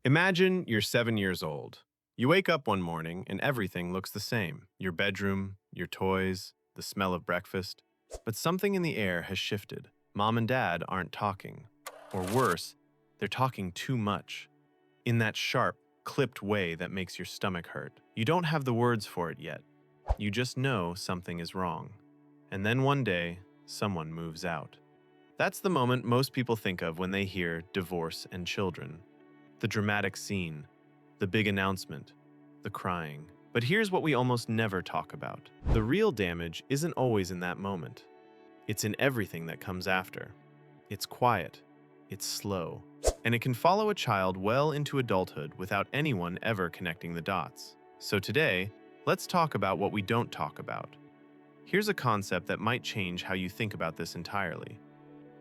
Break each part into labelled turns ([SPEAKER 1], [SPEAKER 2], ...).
[SPEAKER 1] Imagine you're 7 years old. You wake up one morning and everything looks the same: your bedroom, your toys, the smell of breakfast. But something in the air has shifted. Mom and dad aren't talking. Or worse, they're talking too much. In that sharp, clipped way that makes your stomach hurt. You don't have the words for it yet. You just know something is wrong. And then one day, someone moves out. That's the moment most people think of when they hear divorce and children. The dramatic scene, the big announcement, the crying. But here's what we almost never talk about. The real damage isn't always in that moment. It's in everything that comes after. It's quiet, it's slow, and it can follow a child well into adulthood without anyone ever connecting the dots. So today, let's talk about what we don't talk about. Here's a concept that might change how you think about this entirely.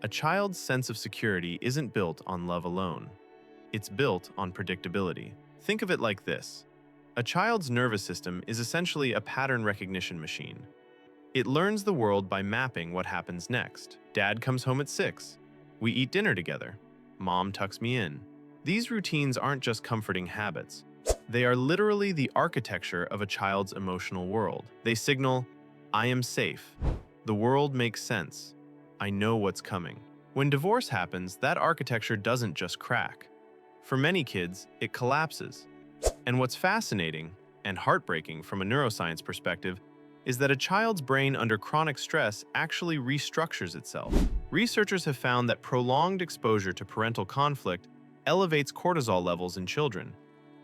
[SPEAKER 1] A child's sense of security isn't built on love alone. It's built on predictability. Think of it like this. A child's nervous system is essentially a pattern recognition machine. It learns the world by mapping what happens next. Dad comes home at 6. We eat dinner together. Mom tucks me in. These routines aren't just comforting habits. They are literally the architecture of a child's emotional world. They signal, I am safe. The world makes sense. I know what's coming. When divorce happens, that architecture doesn't just crack. For many kids, it collapses. And what's fascinating and heartbreaking from a neuroscience perspective is that a child's brain under chronic stress actually restructures itself. Researchers have found that prolonged exposure to parental conflict elevates cortisol levels in children,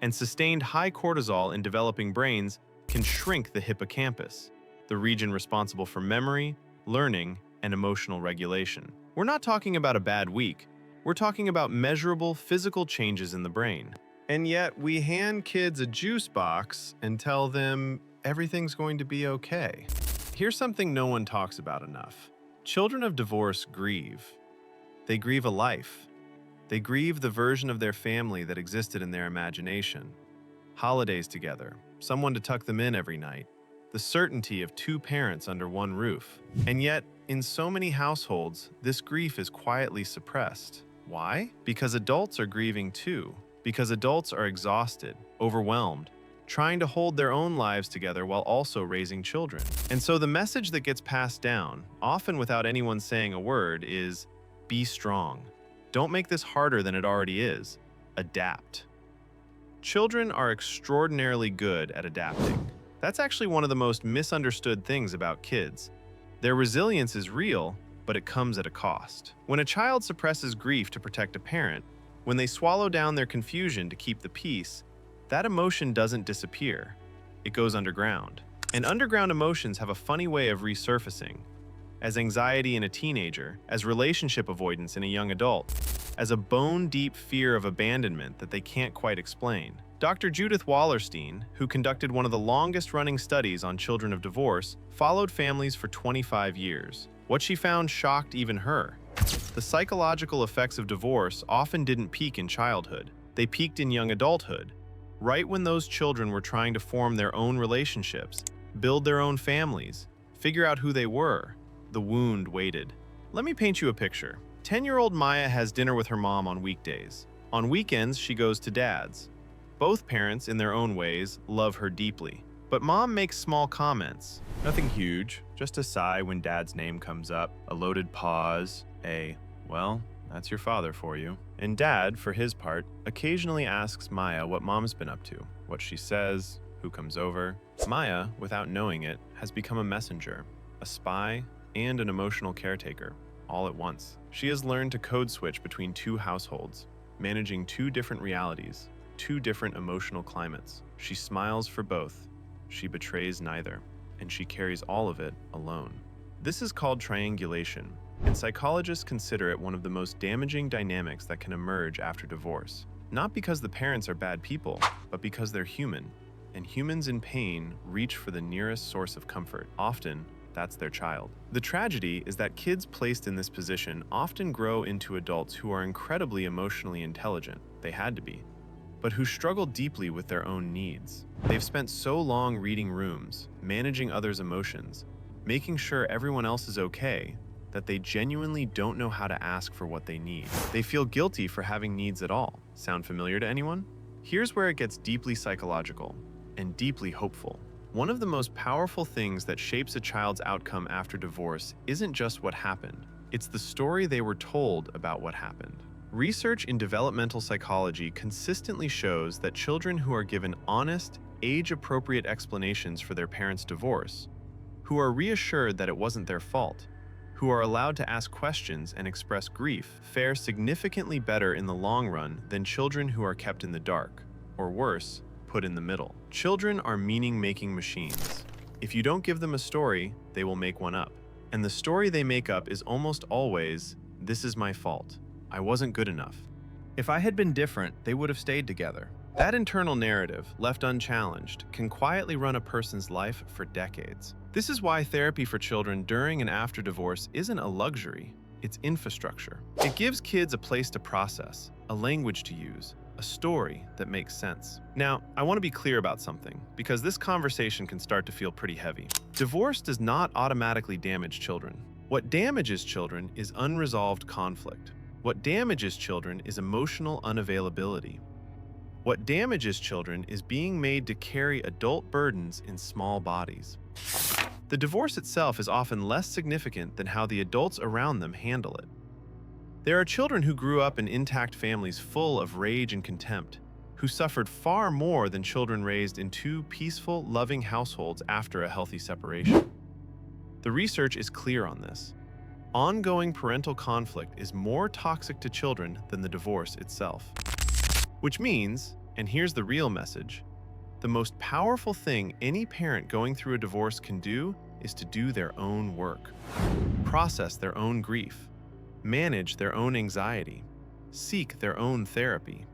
[SPEAKER 1] and sustained high cortisol in developing brains can shrink the hippocampus, the region responsible for memory, learning, and emotional regulation. We're not talking about a bad week. We're talking about measurable physical changes in the brain. And yet, we hand kids a juice box and tell them everything's going to be okay. Here's something no one talks about enough. Children of divorce grieve. They grieve a life. They grieve the version of their family that existed in their imagination. Holidays together, someone to tuck them in every night, the certainty of two parents under one roof. And yet, in so many households, this grief is quietly suppressed. Why? Because adults are grieving too. Because adults are exhausted, overwhelmed, trying to hold their own lives together while also raising children. And so the message that gets passed down, often without anyone saying a word, is be strong. Don't make this harder than it already is. Adapt. Children are extraordinarily good at adapting. That's actually one of the most misunderstood things about kids. Their resilience is real, but it comes at a cost. When a child suppresses grief to protect a parent, when they swallow down their confusion to keep the peace, that emotion doesn't disappear. It goes underground. And underground emotions have a funny way of resurfacing. As anxiety in a teenager, as relationship avoidance in a young adult, as a bone-deep fear of abandonment that they can't quite explain. Dr. Judith Wallerstein, who conducted one of the longest-running studies on children of divorce, followed families for 25 years. What she found shocked even her. The psychological effects of divorce often didn't peak in childhood. They peaked in young adulthood, right when those children were trying to form their own relationships, build their own families, figure out who they were. The wound waited. Let me paint you a picture. 10-year-old Maya has dinner with her mom on weekdays. On weekends, she goes to dad's. Both parents, in their own ways, love her deeply. But mom makes small comments. Nothing huge, just a sigh when dad's name comes up, a loaded pause, well, that's your father for you. And dad, for his part, occasionally asks Maya what mom's been up to, what she says, who comes over. Maya, without knowing it, has become a messenger, a spy, and an emotional caretaker, all at once. She has learned to code switch between two households, managing two different realities, two different emotional climates. She smiles for both, she betrays neither, and she carries all of it alone. This is called triangulation, and psychologists consider it one of the most damaging dynamics that can emerge after divorce. Not because the parents are bad people, but because they're human, and humans in pain reach for the nearest source of comfort. Often, that's their child. The tragedy is that kids placed in this position often grow into adults who are incredibly emotionally intelligent. They had to be. But who struggle deeply with their own needs. They've spent so long reading rooms, managing others' emotions, making sure everyone else is okay, that they genuinely don't know how to ask for what they need. They feel guilty for having needs at all. Sound familiar to anyone? Here's where it gets deeply psychological and deeply hopeful. One of the most powerful things that shapes a child's outcome after divorce isn't just what happened, it's the story they were told about what happened. Research in developmental psychology consistently shows that children who are given honest, age-appropriate explanations for their parents' divorce, who are reassured that it wasn't their fault, who are allowed to ask questions and express grief, fare significantly better in the long run than children who are kept in the dark, or worse, put in the middle. Children are meaning-making machines. If you don't give them a story, they will make one up. And the story they make up is almost always, "This is my fault. I wasn't good enough. If I had been different, they would have stayed together." That internal narrative, left unchallenged, can quietly run a person's life for decades. This is why therapy for children during and after divorce isn't a luxury, it's infrastructure. It gives kids a place to process, a language to use, a story that makes sense. Now, I want to be clear about something, because this conversation can start to feel pretty heavy. Divorce does not automatically damage children. What damages children is unresolved conflict. What damages children is emotional unavailability. What damages children is being made to carry adult burdens in small bodies. The divorce itself is often less significant than how the adults around them handle it. There are children who grew up in intact families full of rage and contempt, who suffered far more than children raised in two peaceful, loving households after a healthy separation. The research is clear on this. Ongoing parental conflict is more toxic to children than the divorce itself. Which means, and here's the real message, the most powerful thing any parent going through a divorce can do is to do their own work, process their own grief, manage their own anxiety, seek their own therapy.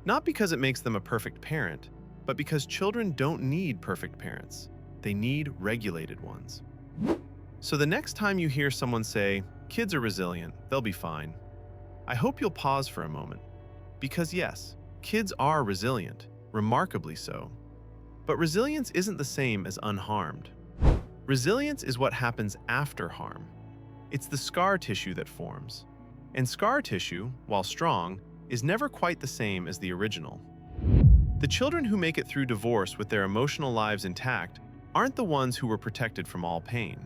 [SPEAKER 1] Not because it makes them a perfect parent, but because children don't need perfect parents. They need regulated ones. So the next time you hear someone say, "Kids are resilient, they'll be fine," I hope you'll pause for a moment. Because yes, kids are resilient, remarkably so. But resilience isn't the same as unharmed. Resilience is what happens after harm. It's the scar tissue that forms. And scar tissue, while strong, is never quite the same as the original. The children who make it through divorce with their emotional lives intact aren't the ones who were protected from all pain.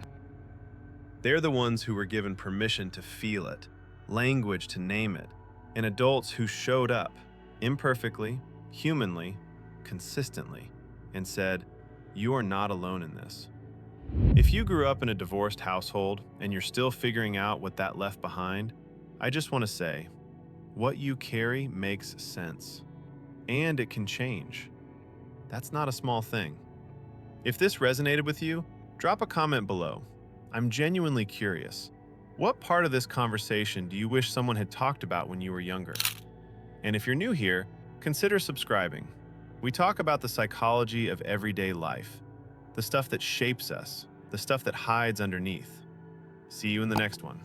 [SPEAKER 1] They're the ones who were given permission to feel it, language to name it, and adults who showed up, imperfectly, humanly, consistently, and said, "You are not alone in this." If you grew up in a divorced household and you're still figuring out what that left behind, I just want to say, what you carry makes sense. And it can change. That's not a small thing. If this resonated with you, drop a comment below. I'm genuinely curious. What part of this conversation do you wish someone had talked about when you were younger? And if you're new here, consider subscribing. We talk about the psychology of everyday life, the stuff that shapes us, the stuff that hides underneath. See you in the next one.